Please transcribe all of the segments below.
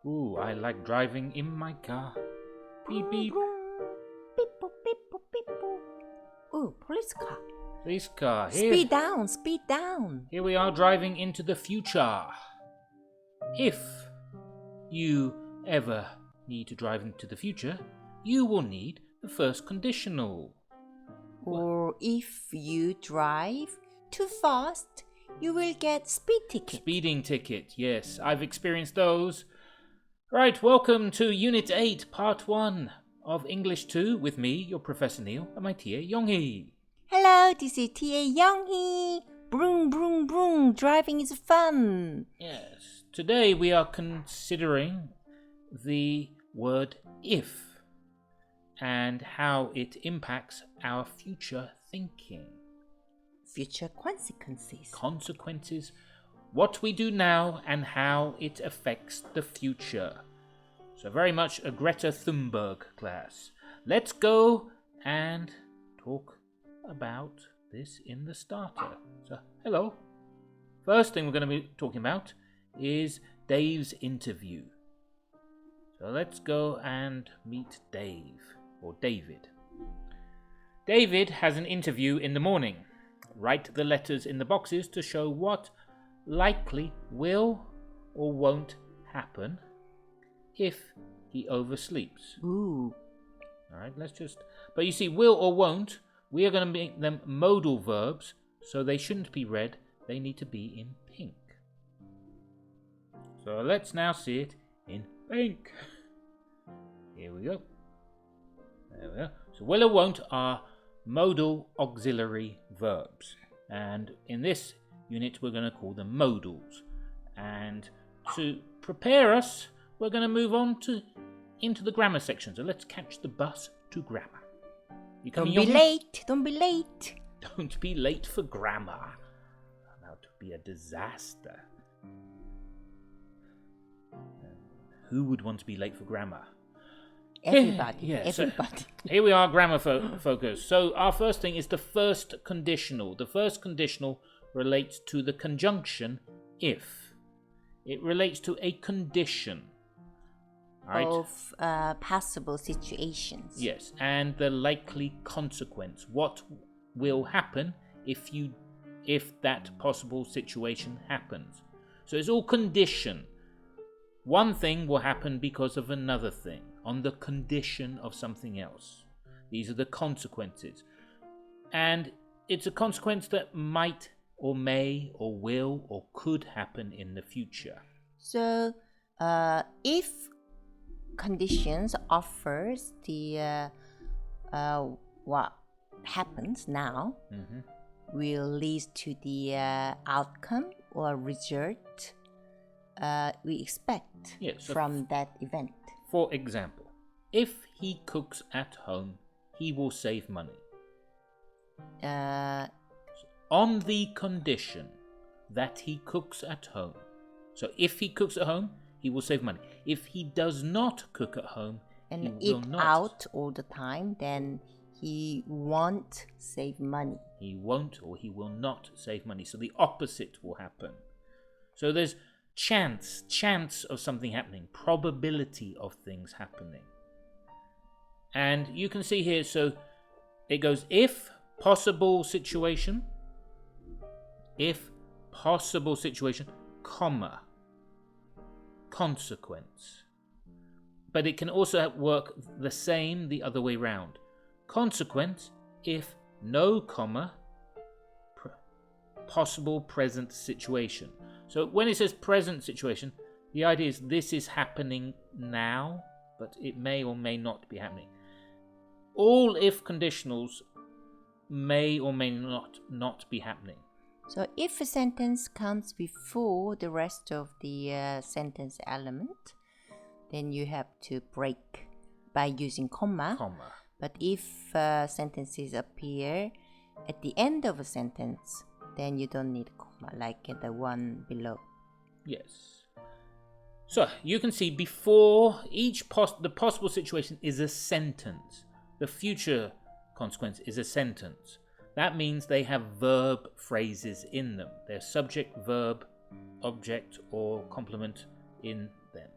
Ooh, I like driving in my car. Beep beep. Beep boop, beep boop, beep boop. Ooh, police car. Police car. Here. Speed down, speed down. Here we are driving into the future. If you ever need to drive into the future, you will need the first conditional. Or if you drive too fast, you will get speed ticket. Speeding ticket, yes, I've experienced those. Right, welcome to Unit 8, Part 1 of English 2 with me, your Professor Neil, and my TA Yonghee. Hello, this is TA Younghee. Broom, broom, broom. Driving is fun. Yes, today we are considering the word if and how it impacts our future thinking. Future consequences. Consequences, what we do now and how it affects the future. So very much a Greta Thunberg class. Let's go and talk about this in the starter. So, hello. First thing we're going to be talking about is Dave's interview. So let's go and meet Dave, or David. David has an interview in the morning. Write the letters in the boxes to show what likely will or won't happen if he oversleeps. Ooh. Alright, but you see, will or won't, we are going to make them modal verbs, so they shouldn't be red, they need to be in pink. So let's now see it in pink. Here we go. There we go. So will or won't are modal auxiliary verbs. And in this unit, we're going to call them modals. And to prepare us, we're going to move on into the grammar section. So let's catch the bus to grammar. Don't be late. Don't be late. Don't be late for grammar. That would be a disaster. Who would want to be late for grammar? Everybody. Yeah, everybody. So here we are, grammar focus. So our first thing is the first conditional. The first conditional relates to the conjunction if. It relates to a condition. Right? Of possible situations. Yes, and the likely consequence. What will happen if that possible situation happens? So it's all condition. One thing will happen because of another thing, on the condition of something else. These are the consequences. And it's a consequence that might or may or will or could happen in the future. So, if conditions offers the what happens now will lead to the outcome or result we expect from that event. For example, if he cooks at home, he will save money. On the condition that he cooks at home. So if he cooks at home, he will save money. If he does not cook at home, and he will eat not. out all the time, then he won't save money. He won't or he will not save money. So the opposite will happen. So there's chance of something happening, probability of things happening. And you can see here, so it goes if possible situation, comma, consequence. But it can also work the same the other way round. Consequence if no comma, possible present situation. So when it says present situation, the idea is this is happening now, but it may or may not be happening. All if conditionals may or may not be happening. So if a sentence comes before the rest of the sentence element, then you have to break by using comma. But if sentences appear at the end of a sentence, then you don't need comma, like the one below. Yes. So you can see before each the possible situation is a sentence. The future consequence is a sentence. That means they have verb phrases in them. They're subject, verb, object, or complement in them.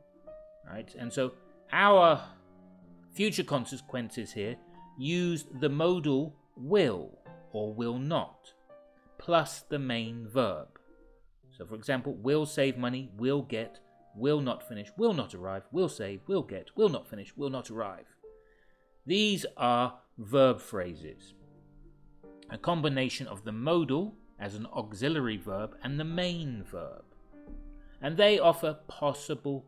right? And so our future consequences here use the modal will or will not plus the main verb. So for example, will save money, will get, will not finish, will not arrive, will save, will get, will not finish, will not arrive. These are verb phrases, a combination of the modal as an auxiliary verb and the main verb. And they offer possible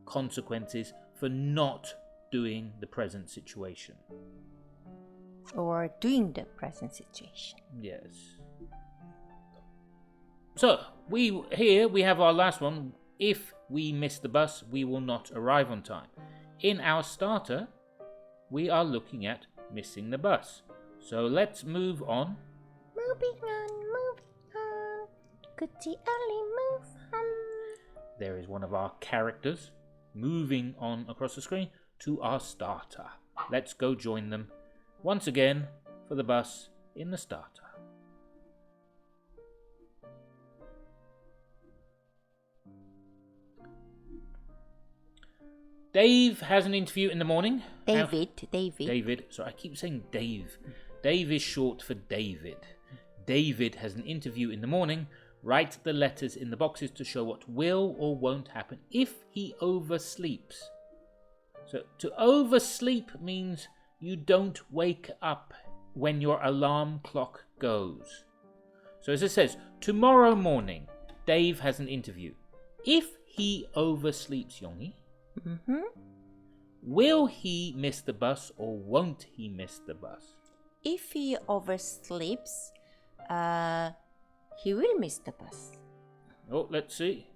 consequences for not doing the present situation. Or doing the present situation. Yes. So, here we have our last one. If we miss the bus, we will not arrive on time. In our starter, we are looking at missing the bus. So let's move on. Moving on. Goody early move on. There is one of our characters moving on across the screen to our starter. Let's go join them once again for the bus in the starter. Dave has an interview in the morning. David. Sorry, I keep saying Dave. Dave is short for David. David has an interview in the morning. Write the letters in the boxes to show what will or won't happen if he oversleeps. So to oversleep means you don't wake up when your alarm clock goes. So as it says, tomorrow morning, Dave has an interview. If he oversleeps, Yongi, will he miss the bus or won't he miss the bus? If he oversleeps, he will miss the bus. Oh, let's see.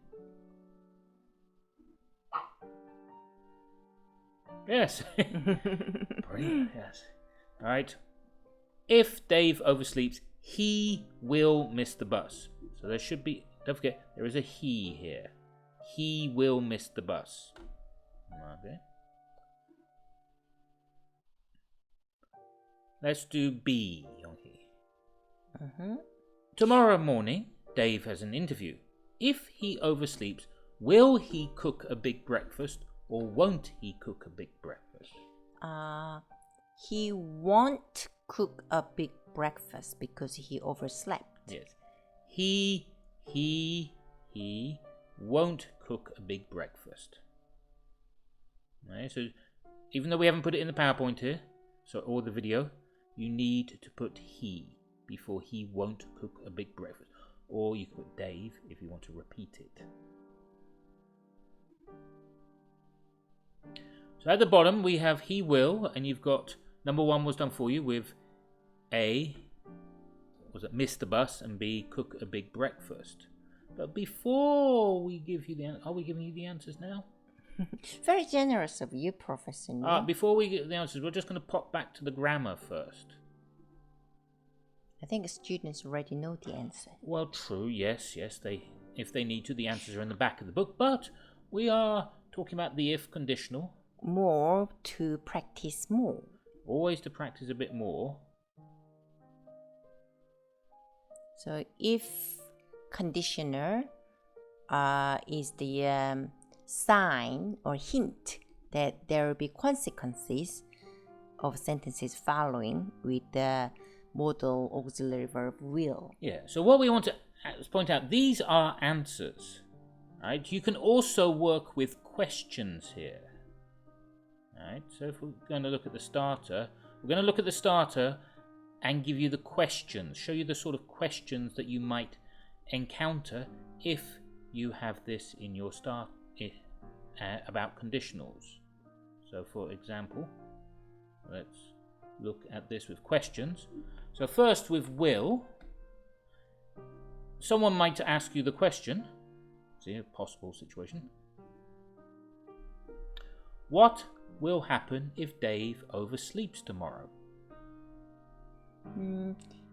Yes. Brilliant, yes. All right. If Dave oversleeps, he will miss the bus. So there should be, don't forget, there is a he here. He will miss the bus. Okay. Let's do B, Yonghi. Tomorrow morning, Dave has an interview. If he oversleeps, will he cook a big breakfast or won't he cook a big breakfast? He won't cook a big breakfast because he overslept. Yes. He won't cook a big breakfast. Right, so even though we haven't put it in the PowerPoint here, or the video, you need to put he before he won't cook a big breakfast. Or you can put Dave if you want to repeat it. So at the bottom we have he will, and you've got number 1 was done for you with A, was it miss the bus, and B, cook a big breakfast. But before we give you the are we giving you the answers now? Very generous of you, Professor. Before we get the answers, we're just going to pop back to the grammar first. I think students already know the answer. Well, true, yes. If they need to, the answers are in the back of the book. But we are talking about the if conditional. More to practice more. Always to practice a bit more. So if conditional is the sign or hint that there will be consequences of sentences following with the modal auxiliary verb will. Yeah, so what we want to point out, these are answers, right? You can also work with questions here, right? So if we're going to look at the starter, we're going to look at the starter and give you the questions, show you the sort of questions that you might encounter if you have this in your start about conditionals. So for example, let's look at this with questions. So first with will, someone might ask you the question, see a possible situation. What will happen if Dave oversleeps tomorrow?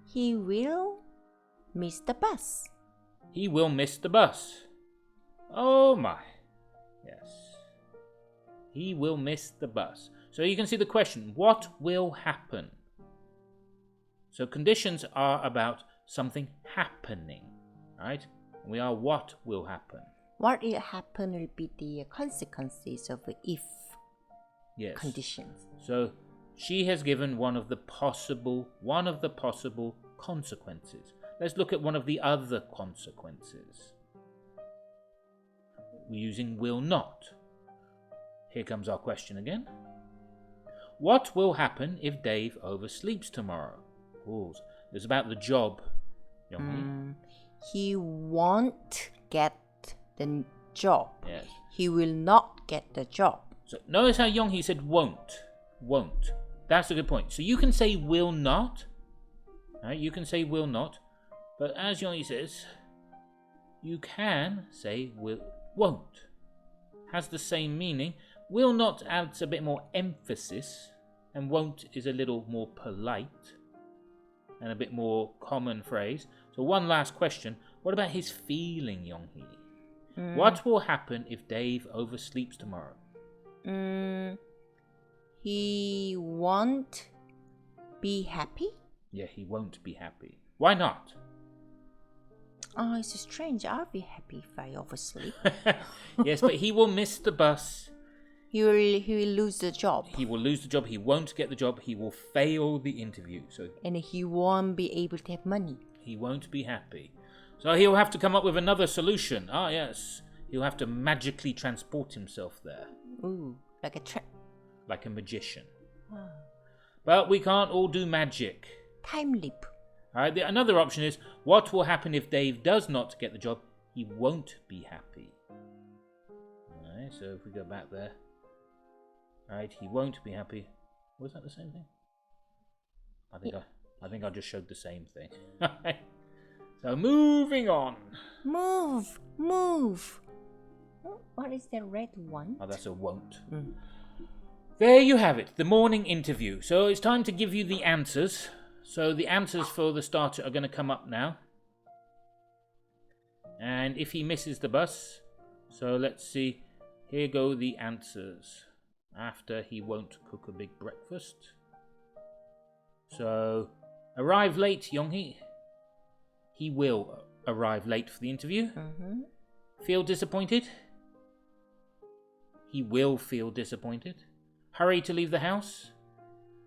He will miss the bus. He will miss the bus. Oh my. Yes. He will miss the bus. So you can see the question, what will happen? So conditions are about something happening, right? We are what will happen. what will happen will be the consequences of the if conditions. So she has given one of the possible consequences. Let's look at one of the other consequences. We're using will not. Here comes our question again. What will happen if Dave oversleeps tomorrow? Pause. It's about the job. He won't get the job. Yes. He will not get the job. So notice how Yonghee said won't. Won't. That's a good point. So you can say will not. Right? You can say will not. But as Yonghee says, you can say won't. Has the same meaning. Will not adds a bit more emphasis. And won't is a little more polite. And a bit more common phrase. So one last question. What about his feeling, Yonghee? What will happen if Dave oversleeps tomorrow? He won't be happy? Yeah, he won't be happy. Why not? Oh, it's strange. I'll be happy if I oversleep. Yes, but he will miss the bus. He will lose the job. He will lose the job. He won't get the job. He will fail the interview. So and he won't be able to have money. He won't be happy. So he'll have to come up with another solution. Ah, yes. He'll have to magically transport himself there. Ooh, like a trap. Like a magician. Wow. But we can't all do magic. Time leap. All right, another option is, what will happen if Dave does not get the job? He won't be happy. All right, so if we go back there. All right, he won't be happy. Was that the same thing? I think I just showed the same thing. So moving on. Move. What is the red one? Oh, that's a won't. There you have it, the morning interview. So it's time to give you the answers. So the answers for the starter are going to come up now. And if he misses the bus, so let's see. Here go the answers. After he won't cook a big breakfast. So, arrive late, Yonghee. He will arrive late for the interview. Feel disappointed? He will feel disappointed. Hurry to leave the house?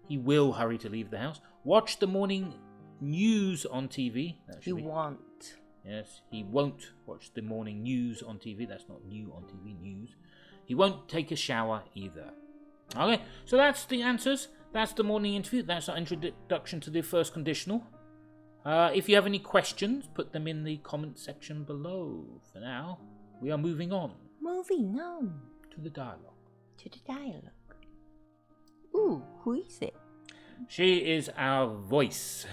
He will hurry to leave the house. Watch the morning news on TV? He won't. Yes, he won't watch the morning news on TV. That's not new on TV, news. He won't take a shower either. Okay, so that's the answers. That's the morning interview. That's our introduction to the first conditional. If you have any questions, put them in the comment section below. For now, we are moving on. Moving on. To the dialogue. Ooh, who is it? She is our voice.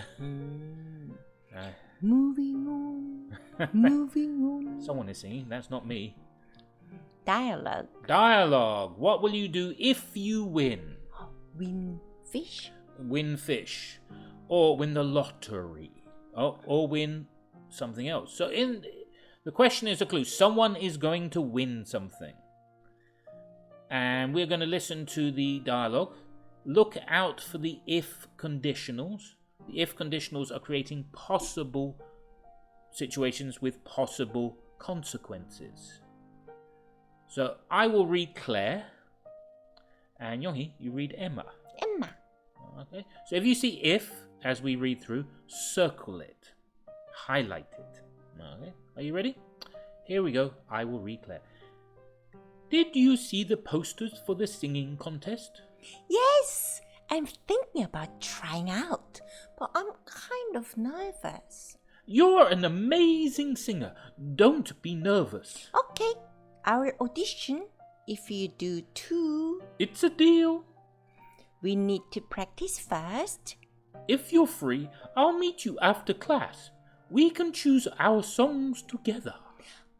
Moving on. Someone is singing. That's not me. Dialogue. What will you do if you win? Win fish. Win fish. Or win the lottery. Or win something else. So the question is a clue. Someone is going to win something. And we're going to listen to the dialogue. Look out for the if conditionals. The if conditionals are creating possible situations with possible consequences. So I will read Claire, and Yonghee, you read Emma. Okay. So if you see if, as we read through, circle it, highlight it. Okay. Are you ready? Here we go. I will read Claire. Did you see the posters for the singing contest? Yes, I'm thinking about trying out, but I'm kind of nervous. You're an amazing singer. Don't be nervous. Okay, I will audition if you do too. It's a deal. We need to practice first. If you're free, I'll meet you after class. We can choose our songs together.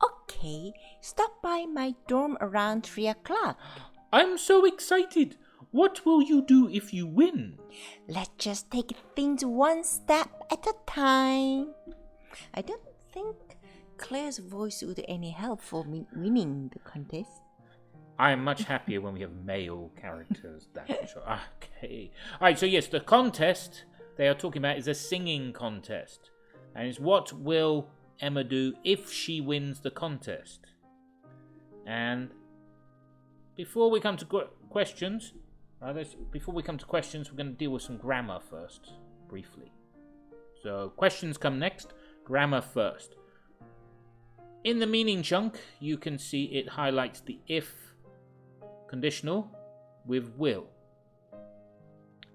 Okay, stop by my dorm around 3 o'clock. I'm so excited. What will you do if you win? Let's just take things one step at a time. I don't think Claire's voice would be any help for winning the contest. I am much happier when we have male characters. That's right. Okay. Alright, so yes, the contest they are talking about is a singing contest. And it's what will Emma do if she wins the contest? And before we come to questions, we're going to deal with some grammar first, briefly. So questions come next, grammar first. In the meaning chunk, you can see it highlights the if conditional with will.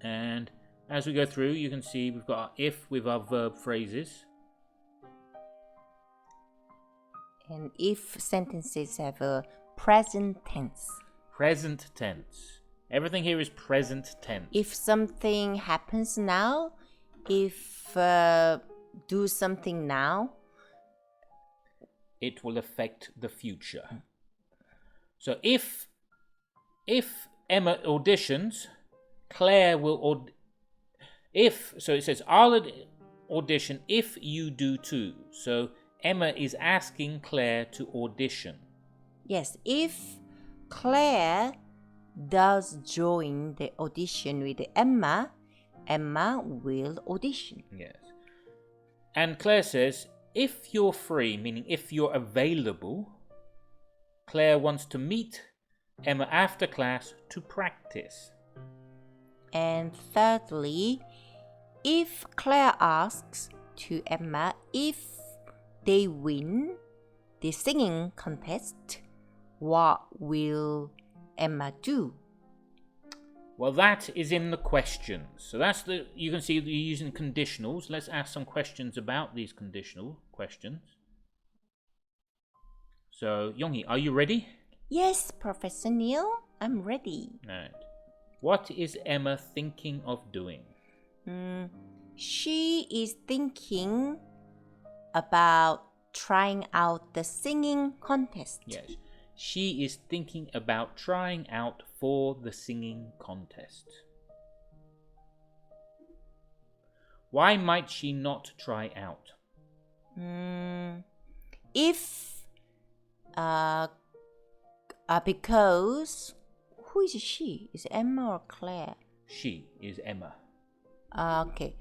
And as we go through, you can see we've got our if with our verb phrases. And if sentences have a present tense. Present tense. Everything here is present tense. If something happens now, if do something now, it will affect the future. So if Emma auditions, Claire will so it says I'll audition if you do too. So Emma is asking Claire to audition. Yes, if Claire does join the audition with Emma, Emma will audition. Yes. And Claire says, if you're free, meaning if you're available, Claire wants to meet Emma after class to practice. And thirdly, if Claire asks to Emma if they win the singing contest, what will Emma do? Well, that is in the questions. So you can see you're using conditionals. Let's ask some questions about these conditional questions. So, Yonghee, are you ready? Yes, Professor Neil, I'm ready. Right. What is Emma thinking of doing? She is thinking about trying out the singing contest. Yes. She is thinking about trying out for the singing contest. Why might she not try out? Because who is she? Is it Emma or Claire? She is Emma. Okay.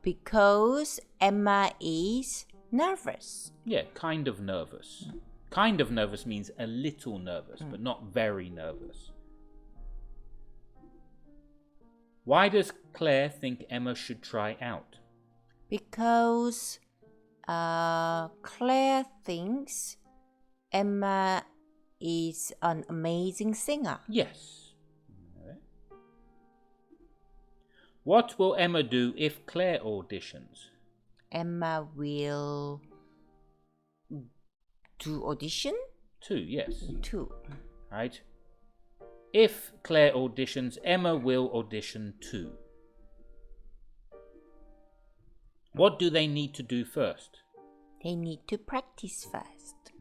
Because Emma is nervous. Yeah, kind of nervous. Kind of nervous means a little nervous, but not very nervous. Why does Claire think Emma should try out? Because Claire thinks Emma is an amazing singer. Yes. What will Emma do if Claire auditions? Emma will do audition? Two, yes. Two. Right. If Claire auditions, Emma will audition too. What do they need to do first? They need to practice first.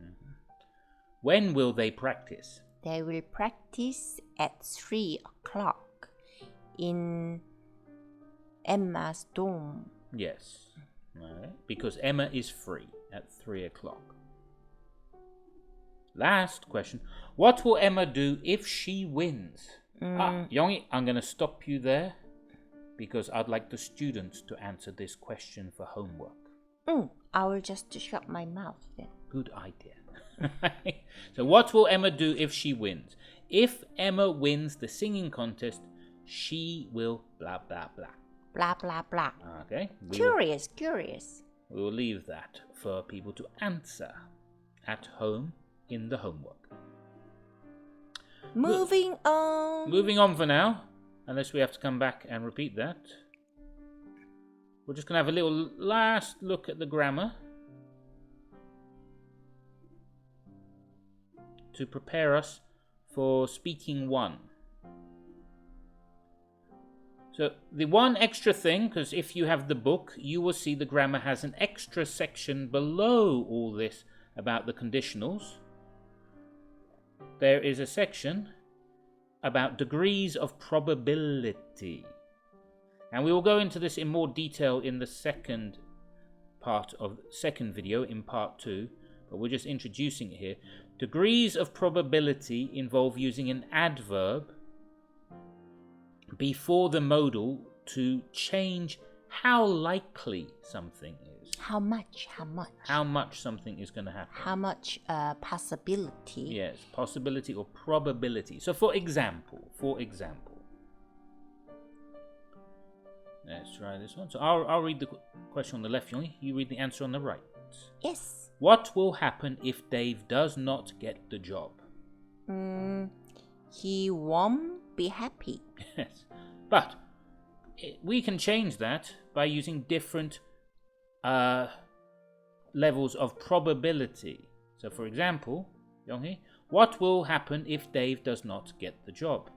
When will they practice? They will practice at 3 o'clock in Emma's dorm. Yes. Right. Because Emma is free at 3 o'clock. Last question. What will Emma do if she wins? Yonghee, I'm going to stop you there because I'd like the students to answer this question for homework. I will just shut my mouth then. Good idea. So what will Emma do if she wins? If Emma wins the singing contest, she will blah, blah, blah. Blah, blah, blah. Okay. Curious. We will leave that for people to answer at home in the homework. Moving on for now, unless we have to come back and repeat that. We're just going to have a little last look at the grammar to prepare us for speaking 1. So the one extra thing, because if you have the book, you will see the grammar has an extra section below all this about the conditionals. There is a section about degrees of probability. And we will go into this in more detail in the second video, in part 2, but we're just introducing it here. Degrees of probability involve using an adverb before the modal to change how likely something is. How much? How much? How much something is going to happen. How much possibility? Yes, possibility or probability. So for example, let's try this one. So I'll read the question on the left, Yongi. You read the answer on the right. Yes. What will happen if Dave does not get the job? He won't be happy. Yes, but we can change that by using different levels of probability. So for example, Yonghee, what will happen if Dave does not get the job?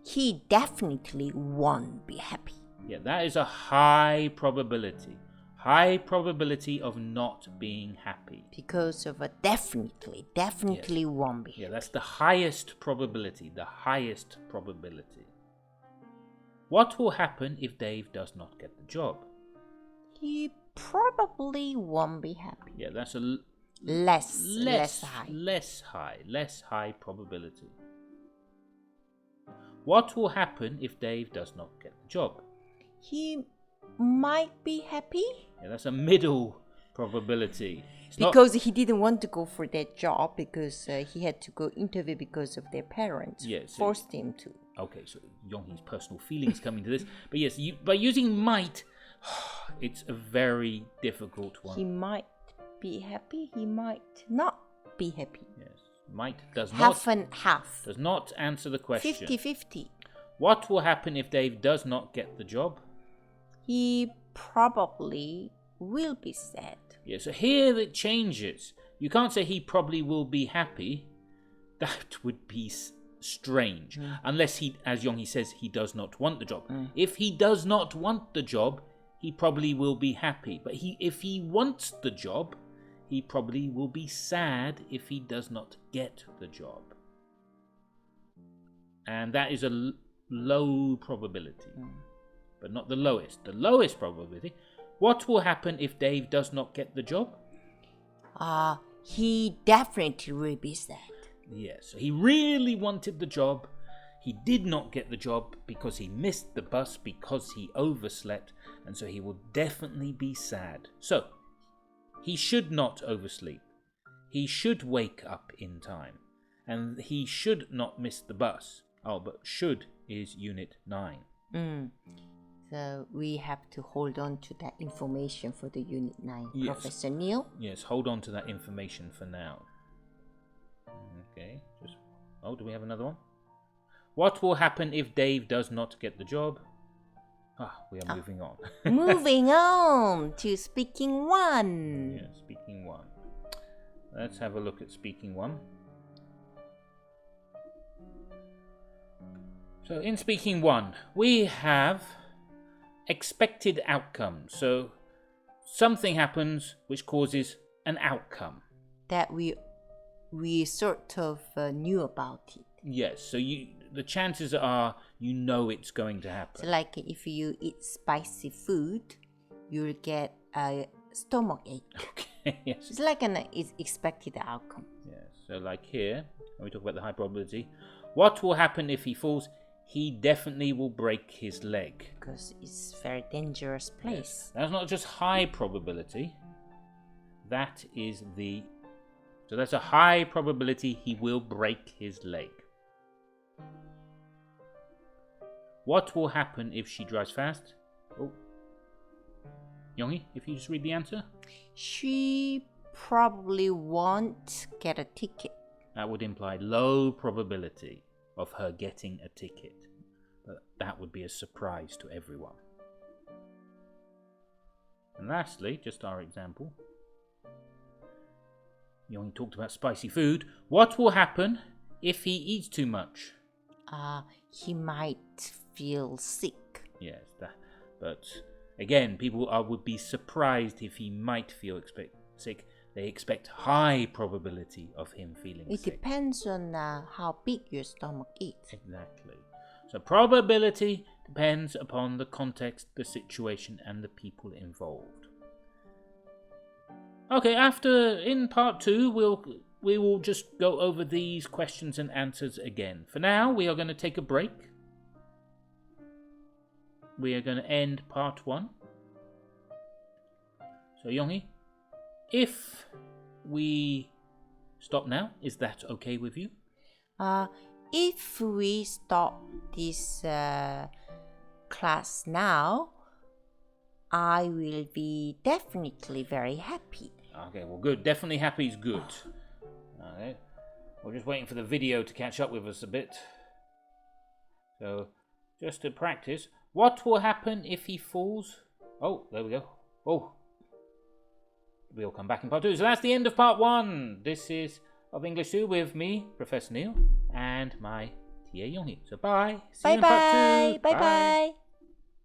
He definitely won't be happy. Yeah, that is a high probability. High probability of not being happy. Because of a definitely won't be happy. Yeah, that's the highest probability. What will happen if Dave does not get the job? He probably won't be happy. Yeah, that's a less high probability. What will happen if Dave does not get the job? He might be happy. Yeah, that's a middle probability. Because he didn't want to go for that job because he had to go interview because of their parents. Yes, forced him to. Okay, so Yonghee's personal feelings coming to this. But yes, by using might, it's a very difficult one. He might be happy, he might not be happy. Yes, might does half and half. Does not answer the question. 50-50. What will happen if Dave does not get the job? He probably will be sad. Yeah, so here it changes. You can't say he probably will be happy. That would be strange. Unless he, as Yonghee says, he does not want the job. If he does not want the job, he probably will be happy. But if he wants the job, he probably will be sad if he does not get the job. And that is a low probability. But not the lowest. The lowest probability. What will happen if Dave does not get the job? He definitely will be sad. Yes, so he really wanted the job. He did not get the job because he missed the bus, because he overslept, and so he will definitely be sad. So, he should not oversleep. He should wake up in time. And he should not miss the bus. Oh, but should is Unit 9. So we have to hold on to that information for the Unit 9. Yes. Professor Neil? Yes, hold on to that information for now. Okay, do we have another one? What will happen if Dave does not get the job? We are moving on. Moving on to speaking 1. Yeah, speaking 1. Let's have a look at speaking 1. So in speaking 1, we have expected outcomes. So something happens which causes an outcome. That we sort of knew about it. Yes, so the chances are you know it's going to happen. So like if you eat spicy food, you'll get a stomach ache. Okay, yes. It's like an expected outcome. Yes, so like here, when we talk about the high probability, what will happen if he falls? He definitely will break his leg. Because it's a very dangerous place. Yes. That's not just high probability. That is So that's a high probability he will break his leg. What will happen if she drives fast? Yonghee, if you just read the answer. She probably won't get a ticket. That would imply low probability of her getting a ticket. But that would be a surprise to everyone. And lastly, just our example. You only talked about spicy food. What will happen if he eats too much? He might feel sick. Yes, but again, people would be surprised if he might feel sick. They expect high probability of him feeling sick. It depends on how big your stomach is. Exactly. So probability depends upon the context, the situation, and the people involved. Okay, in part 2, we will just go over these questions and answers again. For now, we are going to take a break. We are going to end part 1. So Yonghee, if we stop now, is that okay with you? If we stop this class now, I will be definitely very happy. Okay, well, good. Definitely happy is good. Okay. We're just waiting for the video to catch up with us a bit. So, just to practice, what will happen if he falls? Oh, there we go. Oh. We'll come back in part 2. So that's the end of part 1. This is of English 2 with me, Professor Neil, and my TA Yonghee. So bye. See you in part 2. Bye bye.